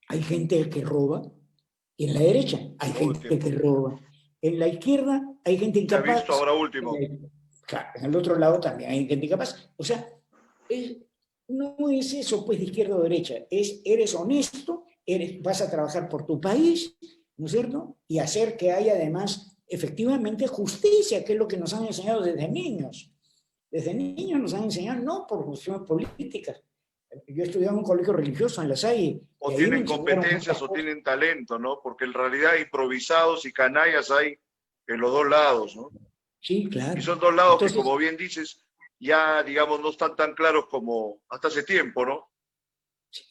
hay gente que roba, y en la derecha hay Todo el gente que tiempo. roba. En la izquierda hay gente Se ha visto incapaz, ahora último. claro, en el otro lado también hay gente incapaz. O sea, es, no es eso pues de izquierda o derecha, eres honesto, vas a trabajar por tu país, ¿no es cierto? Y hacer que haya además efectivamente justicia, que es lo que nos han enseñado desde niños. Desde niños nos han enseñado no por cuestiones políticas. Yo estudiaba en un colegio religioso en La Salle y O ahí me tienen enseñaron competencias muchas o cosas. tienen talento, ¿no? Porque en realidad improvisados y canallas hay en los dos lados, ¿no? Sí, Y claro. son dos lados que, Entonces, como bien dices, ya, digamos, no están tan claros como hasta hace tiempo, ¿no?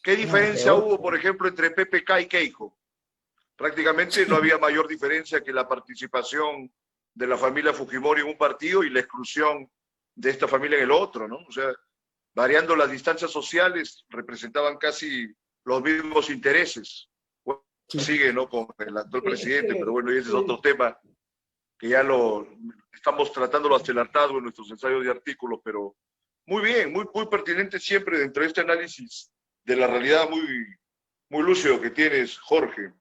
¿Qué no, diferencia peor. hubo, por ejemplo, entre PPK y Keiko? Prácticamente no había mayor diferencia que la participación de la familia Fujimori en un partido y la exclusión de esta familia en el otro, ¿no? O sea, variando las distancias sociales, representaban casi los mismos intereses. Bueno, Sí. sigue, ¿no? Con el actual Es presidente, pero que, bueno, y ese es otro tema que ya lo estamos tratándolo hasta el hartazgo en nuestros ensayos de artículos, pero muy bien, muy pertinente siempre dentro de este análisis de la realidad muy lúcido que tienes, Jorge.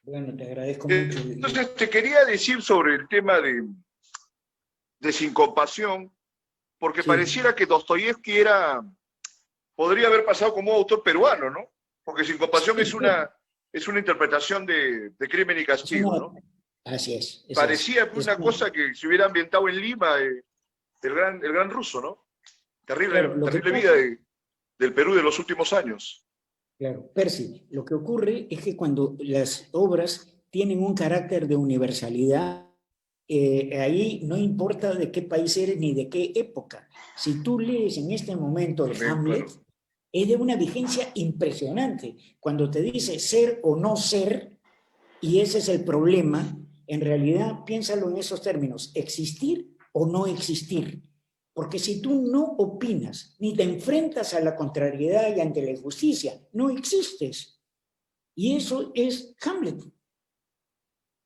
bueno, te agradezco mucho. Entonces, te quería decir sobre el tema de Sin Compasión, porque Sí, pareciera que Dostoyevsky podría haber pasado como autor peruano, ¿no? Porque Sin Compasión sí, claro. es una interpretación de Crimen y Es una, Castigo, ¿no? así es. Parecía Es una cosa que se hubiera ambientado en Lima, el gran ruso, ¿no? claro, Terrible, lo que terrible vida pasa, del Perú de los últimos años. claro, Percy, lo que ocurre es que cuando las obras tienen un carácter de universalidad, ahí no importa de qué país eres ni de qué época. Si tú lees en este momento el También, Hamlet, claro. es de una vigencia impresionante. Cuando te dice ser o no ser, y ese es el problema, en realidad piénsalo en esos términos, existir o no existir. Porque si tú no opinas ni te enfrentas a la contrariedad y ante la injusticia, no existes. Y eso es Hamlet.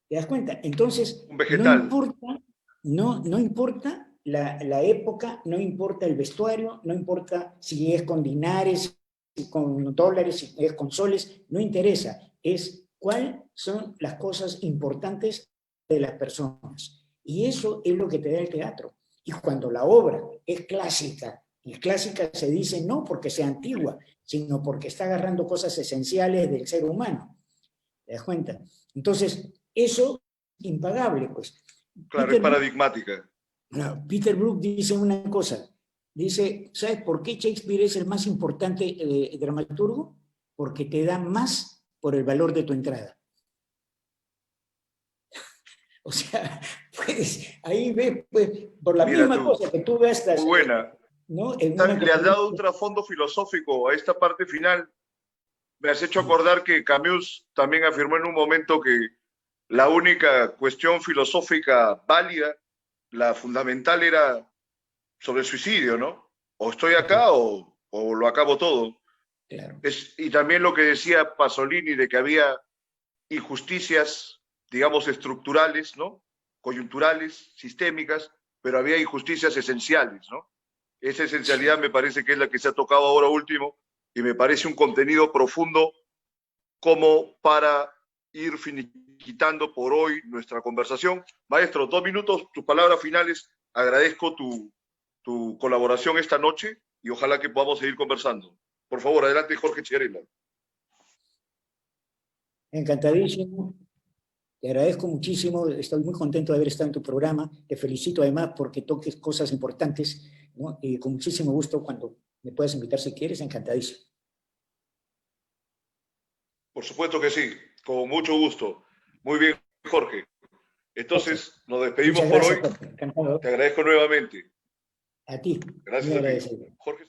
¿Te das cuenta? Entonces, Un no vegetal. importa, no importa la época, no importa el vestuario, no importa si es con dinares, si con dólares, si es con soles, no interesa. Es cuáles son las cosas importantes de las personas. Y eso es lo que te da el teatro. Y cuando la obra es clásica, y clásica se dice no porque sea antigua, sino porque está agarrando cosas esenciales del ser humano. ¿Te das cuenta? Entonces, eso impagable, pues. Claro, Peter es paradigmática. Peter Brook dice una cosa, dice, ¿sabes por qué Shakespeare es el más importante dramaturgo? Porque te da más por el valor de tu entrada. O sea, pues ahí ves, pues, por la Mira misma tú, cosa que tú gastas, muy buena. ¿no? En una Le has dado un trasfondo filosófico a esta parte final. Me has hecho acordar que Camus también afirmó en un momento que la única cuestión filosófica válida, la fundamental, era sobre el suicidio, ¿no? O estoy acá o lo acabo todo. Claro. Y también lo que decía Pasolini de que había injusticias, digamos, estructurales, ¿no? Coyunturales, sistémicas, pero había injusticias esenciales, ¿no? Esa esencialidad me parece que es la que se ha tocado ahora último y me parece un contenido profundo como para ir finiquitando por hoy nuestra conversación. Maestro, 2 minutos, tus palabras finales. Agradezco tu colaboración esta noche y ojalá que podamos seguir conversando. Por favor, adelante, Jorge Chiarella. Encantadísimo. Te agradezco muchísimo, estoy muy contento de haber estado en tu programa, te felicito además porque toques cosas importantes, ¿no? Y con muchísimo gusto cuando me puedas invitar si quieres, encantadísimo. Por supuesto que sí, con mucho gusto. Muy bien, Jorge. Entonces, nos despedimos por hoy. Jorge. Encantado. Te agradezco nuevamente. A ti. Gracias a ti. Jorge.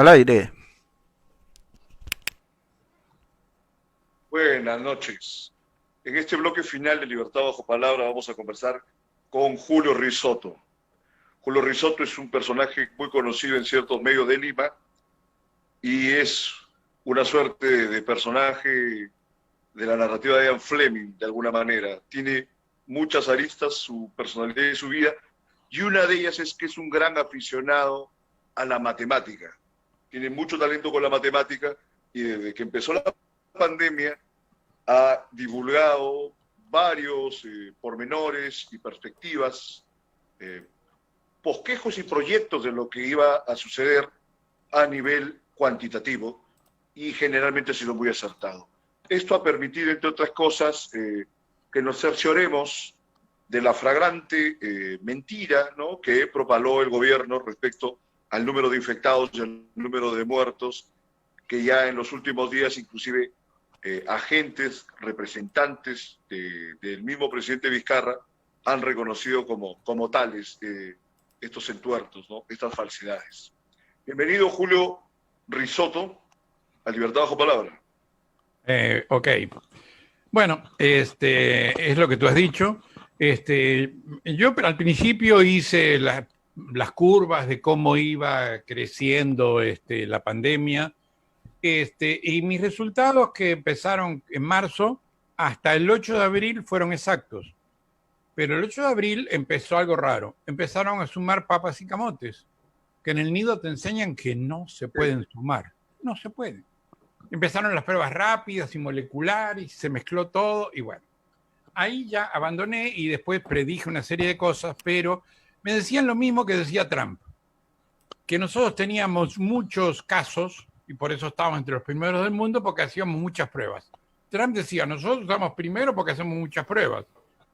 Al aire. Buenas noches. En este bloque final de Libertad Bajo Palabra vamos a conversar con Julio Risotto. Julio Risotto es un personaje muy conocido en ciertos medios de Lima y es una suerte de personaje de la narrativa de Ian Fleming, de alguna manera. Tiene muchas aristas, su personalidad y su vida, y una de ellas es que es un gran aficionado a la matemática. Tiene mucho talento con la matemática y desde que empezó la pandemia ha divulgado varios pormenores y perspectivas, bosquejos y proyectos de lo que iba a suceder a nivel cuantitativo y generalmente ha sido muy acertado. Esto ha permitido, entre otras cosas, que nos cercioremos de la flagrante mentira, ¿no?, que propaló el gobierno respecto al número de infectados y al número de muertos, que ya en los últimos días inclusive agentes, representantes del mismo presidente Vizcarra han reconocido como tales estos entuertos, ¿no?, estas falsedades. Bienvenido, Julio Risotto, a Libertad Bajo Palabra. Ok. Bueno, es lo que tú has dicho. Yo al principio hice las curvas de cómo iba creciendo la pandemia, y mis resultados, que empezaron en marzo hasta el 8 de abril, fueron exactos. Pero el 8 de abril empezó algo raro. Empezaron a sumar papas y camotes, que en el nido te enseñan que no se pueden sumar. No se pueden. Empezaron las pruebas rápidas y moleculares, se mezcló todo y bueno. Ahí ya abandoné y después predije una serie de cosas, pero me decían lo mismo que decía Trump, que nosotros teníamos muchos casos y por eso estábamos entre los primeros del mundo, porque hacíamos muchas pruebas. Trump decía, nosotros estamos primero porque hacemos muchas pruebas.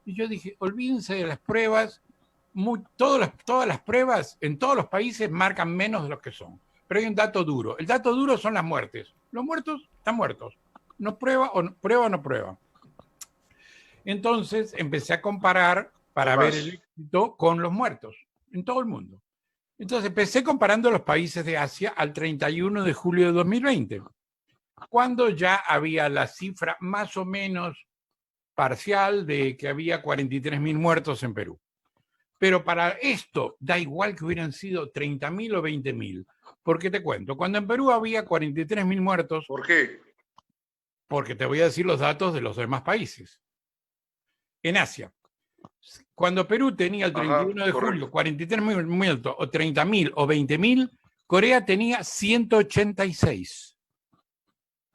Y yo dije, olvídense de las pruebas, todas las pruebas en todos los países marcan menos de lo que son. Pero hay un dato duro. El dato duro son las muertes. Los muertos están muertos. No prueba o no prueba. Entonces empecé a comparar para ver el éxito con los muertos en todo el mundo. Entonces empecé comparando los países de Asia al 31 de julio de 2020, cuando ya había la cifra más o menos parcial de que había 43.000 muertos en Perú. Pero para esto da igual que hubieran sido 30.000 o 20.000. Porque te cuento, cuando en Perú había 43.000 muertos... ¿Por qué? Porque te voy a decir los datos de los demás países. En Asia, cuando Perú tenía el 31 de julio 43.000 muertos, o 30.000 o 20.000, Corea tenía 186.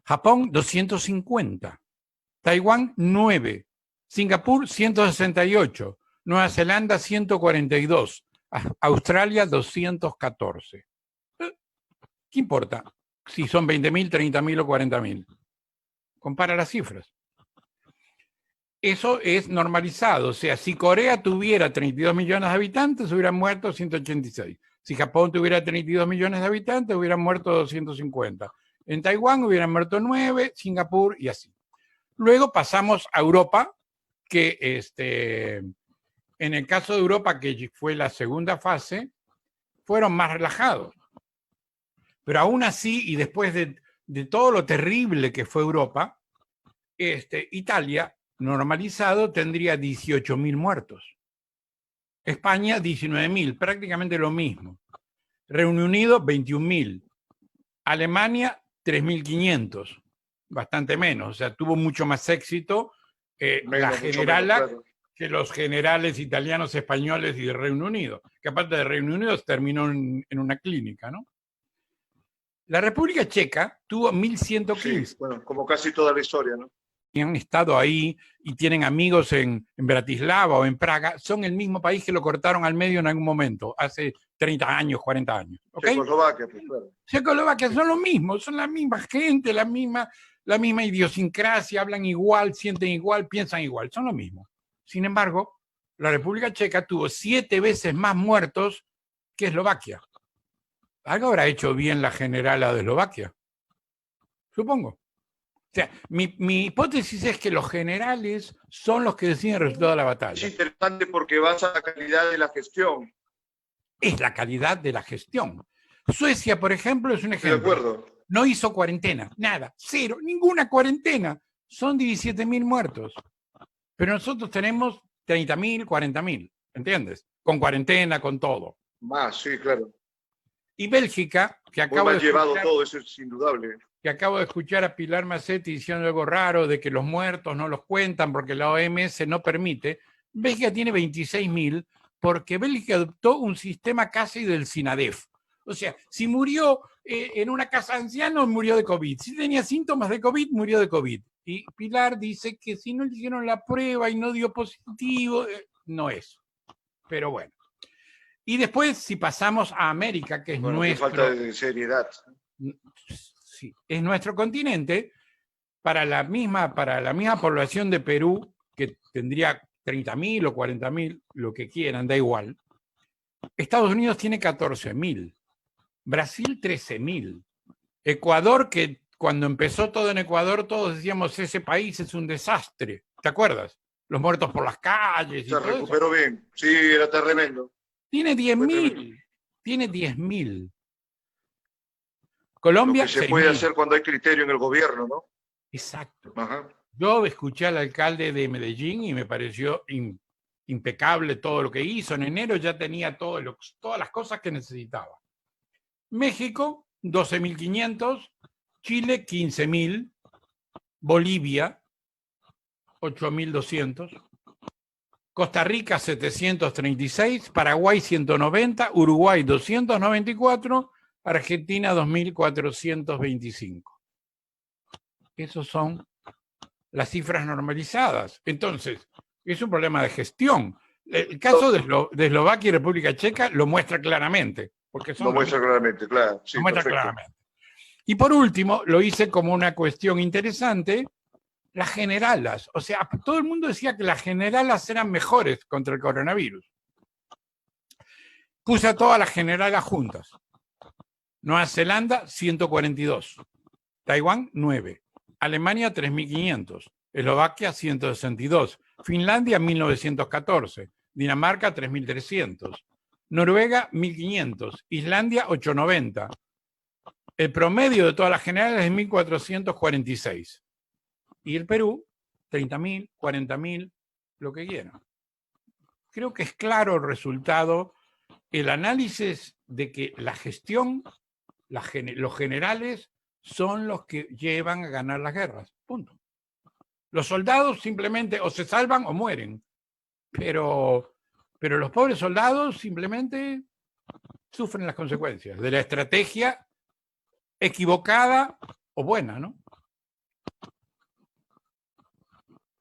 Japón, 250. Taiwán, 9. Singapur, 168. Nueva Zelanda, 142. Australia, 214. ¿Qué importa si son 20.000, 30.000 o 40.000? Compara las cifras. Eso es normalizado. O sea, si Corea tuviera 32 millones de habitantes, hubieran muerto 186. Si Japón tuviera 32 millones de habitantes, hubieran muerto 250. En Taiwán hubieran muerto 9, Singapur y así. Luego pasamos a Europa, que en el caso de Europa, que fue la segunda fase, fueron más relajados. Pero aún así, y después de todo lo terrible que fue Europa, Italia, normalizado, tendría 18.000 muertos. España, 19.000, prácticamente lo mismo. Reino Unido, 21.000. Alemania, 3.500, bastante menos. O sea, tuvo mucho más éxito la generala que los generales italianos, españoles y de Reino Unido, que aparte de Reino Unido terminó en una clínica, ¿no? La República Checa tuvo 1.115. Sí, bueno, como casi toda la historia, ¿no? Y han estado ahí y tienen amigos en Bratislava o en Praga, son el mismo país que lo cortaron al medio en algún momento, hace 30 años, 40 años. ¿Okay? Checoslovaquia, pues claro. Checoslovaquia son lo mismo, son la misma gente, la misma idiosincrasia, hablan igual, sienten igual, piensan igual, son lo mismo. Sin embargo, la República Checa tuvo 7 veces más muertos que Eslovaquia. Algo habrá hecho bien la generala de Eslovaquia, supongo. O sea, mi hipótesis es que los generales son los que deciden el resultado de la batalla. Es interesante porque vas a la calidad de la gestión. Es la calidad de la gestión. Suecia, por ejemplo, es un Estoy de ejemplo. acuerdo. No hizo cuarentena, nada, cero, ninguna cuarentena. Son 17.000 muertos. Pero nosotros tenemos 30.000, 40.000, ¿entiendes? Con cuarentena, con todo. Más, sí, claro. Y Bélgica, Muy mal llevado todo, eso es indudable. Que acabo de escuchar a Pilar Massetti diciendo algo raro de que los muertos no los cuentan porque la OMS no permite. Bélgica tiene 26.000 porque Bélgica adoptó un sistema casi del SINADEF. O sea, si murió en una casa de ancianos, murió de COVID. Si tenía síntomas de COVID, murió de COVID. Y Pilar dice que si no le hicieron la prueba y no dio positivo, no es. Pero bueno. Y después, si pasamos a América, que es nuestro... Qué falta de seriedad. Sí, es nuestro continente, para la misma población de Perú, que tendría 30.000 o 40.000, lo que quieran, da igual. Estados Unidos tiene 14.000, Brasil 13.000, Ecuador, que cuando empezó todo en Ecuador, todos decíamos, ese país es un desastre, ¿te acuerdas? Los muertos por las calles. Se recuperó bien, sí, era tremendo. Tiene 10.000, tiene 10.000. Colombia, lo que se puede hacer cuando hay criterio en el gobierno, ¿no? Exacto. Ajá. Yo escuché al alcalde de Medellín y me pareció impecable todo lo que hizo. En enero ya tenía todas las cosas que necesitaba. México, 12.500, Chile, 15.000, Bolivia, 8.200, Costa Rica, 736, Paraguay, 190, Uruguay, 294, Argentina, 2.425. Esos son las cifras normalizadas. Entonces, es un problema de gestión. El caso de Eslovaquia y República Checa lo muestra claramente. Porque son lo muestra claramente, claro. Sí, lo muestra claramente. Y por último, lo hice como una cuestión interesante, las generalas. O sea, todo el mundo decía que las generalas eran mejores contra el coronavirus. Puse a todas las generalas juntas. Nueva Zelanda, 142. Taiwán, 9. Alemania, 3.500. Eslovaquia, 162. Finlandia, 1.914. Dinamarca, 3.300. Noruega, 1.500. Islandia, 890. El promedio de todas las generales es 1.446. Y el Perú, 30.000, 40.000, lo que quiera. Creo que es claro el resultado, el análisis de que la gestión, los generales son los que llevan a ganar las guerras. Punto. Los soldados simplemente o se salvan o mueren. Pero los pobres soldados simplemente sufren las consecuencias de la estrategia equivocada o buena, ¿no?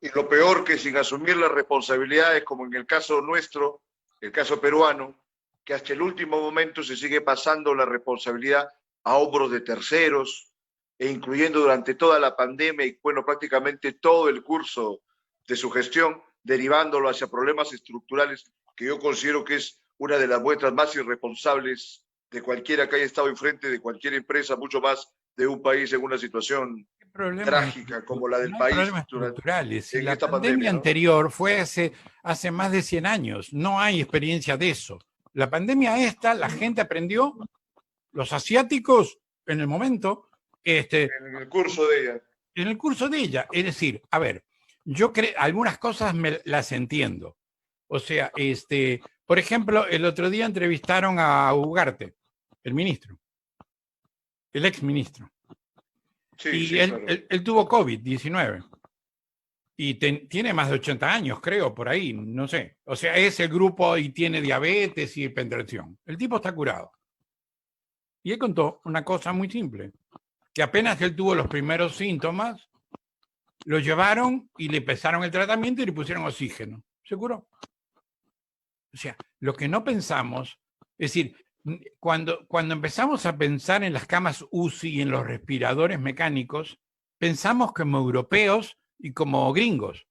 Y lo peor que sin asumir las responsabilidades, como en el caso nuestro, el caso peruano, que hasta el último momento se sigue pasando la responsabilidad a hombros de terceros, e incluyendo durante toda la pandemia y, bueno, prácticamente todo el curso de su gestión, derivándolo hacia problemas estructurales, que yo considero que es una de las muestras más irresponsables de cualquiera que haya estado enfrente de cualquier empresa, mucho más de un país en una situación trágica como la del país. Problemas estructurales. Si la pandemia ¿no? anterior fue hace más de 100 años, no hay experiencia de eso. La pandemia esta, la gente aprendió, los asiáticos, en el momento... en el curso de ella. En el curso de ella. Es decir, a ver, yo creo, algunas cosas las entiendo. O sea, por ejemplo, el otro día entrevistaron a Ugarte, el ministro, el exministro. Sí, y sí, él tuvo COVID-19 y tiene más de 80 años, creo, por ahí, no sé. O sea, es el grupo y tiene diabetes y hipertensión. El tipo está curado. Y él contó una cosa muy simple, que apenas él tuvo los primeros síntomas, lo llevaron y le empezaron el tratamiento y le pusieron oxígeno. ¿Se curó? O sea, lo que no pensamos, es decir, cuando empezamos a pensar en las camas UCI y en los respiradores mecánicos, pensamos como europeos y como gringos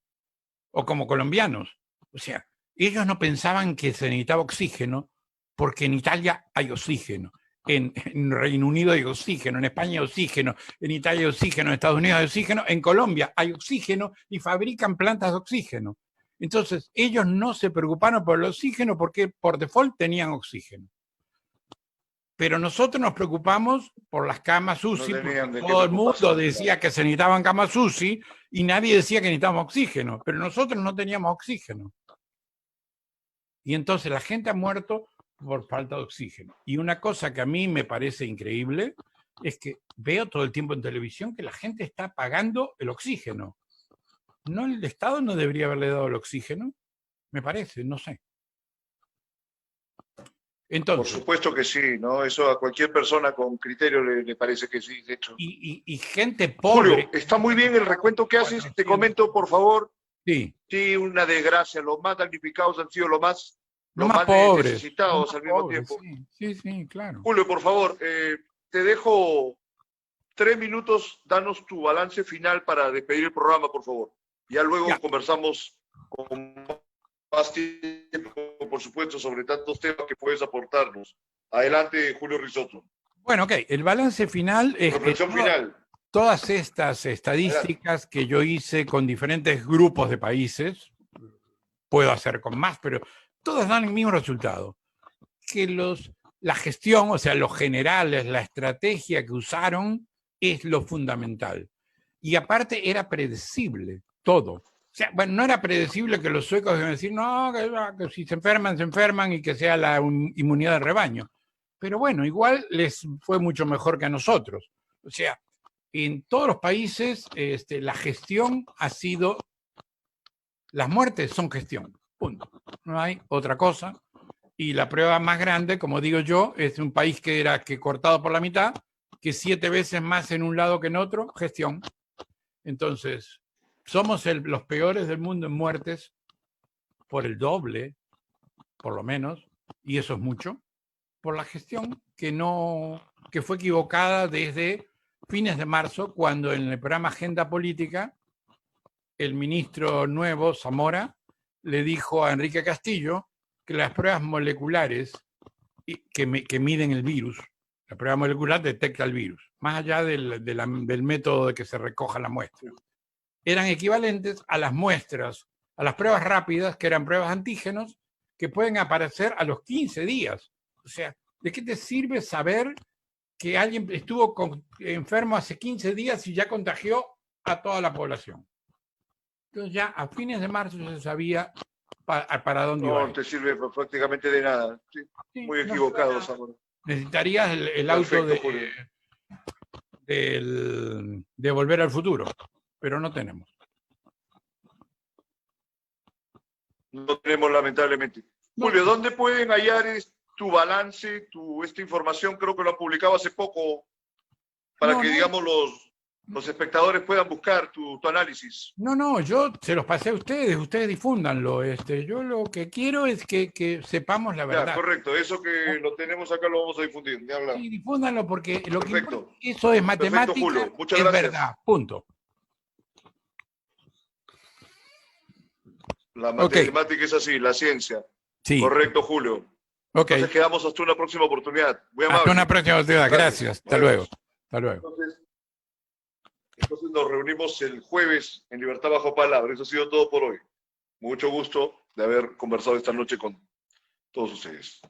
o como colombianos. O sea, ellos no pensaban que se necesitaba oxígeno porque en Italia hay oxígeno, en Reino Unido hay oxígeno, en España hay oxígeno, en Italia hay oxígeno, en Estados Unidos hay oxígeno, en Colombia hay oxígeno y fabrican plantas de oxígeno. Entonces, ellos no se preocuparon por el oxígeno porque por default tenían oxígeno. Pero nosotros nos preocupamos por las camas UCI, porque todo el mundo decía que se necesitaban camas UCI y nadie decía que necesitábamos oxígeno, pero nosotros no teníamos oxígeno. Y entonces la gente ha muerto por falta de oxígeno. Y una cosa que a mí me parece increíble es que veo todo el tiempo en televisión que la gente está pagando el oxígeno. ¿No el Estado no debería haberle dado el oxígeno? Me parece, no sé. Entonces, por supuesto que sí, ¿no? Eso a cualquier persona con criterio le parece que sí, de hecho. Y gente pobre. Julio, está muy bien el recuento que haces. Te comento, por favor. Sí. Sí, una desgracia. Los más damnificados han sido los más pobres, necesitados al mismo tiempo. Sí, claro. Julio, por favor, te dejo 3 minutos. Danos tu balance final para despedir el programa, por favor. Ya luego conversamos con más tiempo, por supuesto, sobre tantos temas que puedes aportarnos. Adelante, Julio Risotto. Bueno, ok. El balance final es reflexión final. Todas estas estadísticas que yo hice con diferentes grupos de países, puedo hacer con más, pero todas dan el mismo resultado. Que la gestión, o sea, los generales, la estrategia que usaron es lo fundamental. Y aparte era predecible todo. O sea, bueno, no era predecible que los suecos iban a decir, no, que si se enferman y que sea la inmunidad de rebaño. Pero bueno, igual les fue mucho mejor que a nosotros. O sea, en todos los países la gestión ha sido, las muertes son gestión, punto. No hay otra cosa. Y la prueba más grande, como digo yo, es un país que cortado por la mitad, que 7 veces más en un lado que en otro, gestión. Entonces, somos los peores del mundo en muertes por el doble, por lo menos, y eso es mucho, por la gestión que fue equivocada desde fines de marzo, cuando en el programa Agenda Política, el ministro nuevo, Zamora, le dijo a Enrique Castillo que las pruebas moleculares que miden el virus, la prueba molecular detecta el virus, más allá del método de que se recoja la muestra, eran equivalentes a las muestras, a las pruebas rápidas, que eran pruebas antígenos, que pueden aparecer a los 15 días. O sea, ¿de qué te sirve saber que alguien estuvo enfermo hace 15 días y ya contagió a toda la población? Entonces ya a fines de marzo se sabía para dónde iba. No te sirve prácticamente de nada. Sí, muy equivocado, Zamora. Necesitarías el auto de Volver al Futuro, pero no tenemos. No tenemos, lamentablemente. No. Julio, ¿dónde pueden hallar tu balance, esta información? Creo que lo han publicado hace poco, para que, digamos, los espectadores puedan buscar tu análisis. No, yo se los pasé a ustedes difúndanlo. Yo lo que quiero es que sepamos la verdad. Ya, correcto, eso que lo tenemos acá lo vamos a difundir. Sí, difúndanlo porque lo que eso es matemática, Julio. Muchas es gracias. verdad, punto. La matemática es así, la ciencia. Sí. Correcto, Julio. Entonces quedamos hasta una próxima oportunidad. Muy amable. Hasta una próxima oportunidad. Gracias. Hasta luego. Hasta luego. Entonces nos reunimos el jueves en Libertad Bajo Palabra. Eso ha sido todo por hoy. Mucho gusto de haber conversado esta noche con todos ustedes.